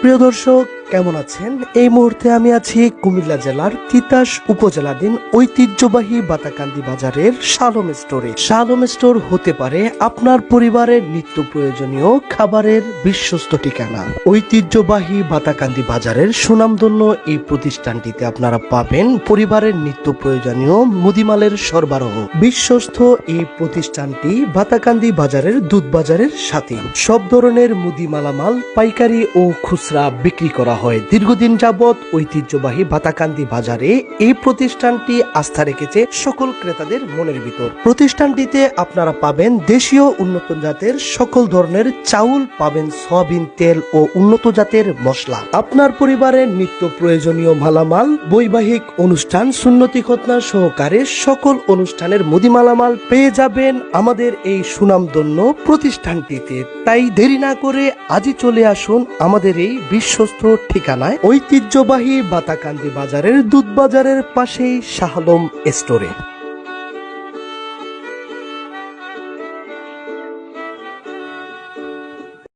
প্রিয় দর্শক, কেমন আছেন? এই মুহূর্তে আমি আছি কুমিল্লা জেলার তিতাস উপজেলাধীন ঐতিহ্যবাহী বাতাকান্দি বাজারের শালম স্টোরে। শালম স্টোর হতে পারে আপনার পরিবারের নিত্য প্রয়োজনীয় খাবারের বিশ্বস্ত ঠিকানা। ঐতিহ্যবাহী বাতাকান্দি বাজারের সুনামধন্য এই প্রতিষ্ঠানটিতে আপনারা পাবেন পরিবারের নিত্য প্রয়োজনীয় মুদিমালের সরবরাহ। বিশ্বস্ত এই প্রতিষ্ঠানটি বাতাকান্দি বাজারের দুধ বাজারের সাথে সব ধরনের মুদি মালামাল পাইকারি ও খুচরা বিক্রি করা হয়। দীর্ঘদিন যাবৎ ঐতিহ্যবাহী বাতাকান্দি বাজারে এই প্রতিষ্ঠানটি আস্থা রেখেছে সকল ক্রেতাদের মনের ভিতর। প্রতিষ্ঠানটিতে আপনারা পাবেন দেশীয় উন্নত জাতের সকল ধরনের চাউল, পাবেন সয়াবিন তেল ও উন্নত জাতের মশলা। আপনার পরিবারের নিত্য প্রয়োজনীয় মালামাল, বৈবাহিক অনুষ্ঠান, সুন্নতি খতনা সহকারে সকল অনুষ্ঠানের মুদি মালামাল পেয়ে যাবেন আমাদের এই সুনামধন্য প্রতিষ্ঠানটিতে। তাই দেরি না করে আজই চলে আসুন আমাদের এই বিশ্বস্ত ঠিকানায়, ঐতিহ্যবাহী বাতাকান্দি বাজারের দুধ বাজারের পাশেই শালম স্টোরে।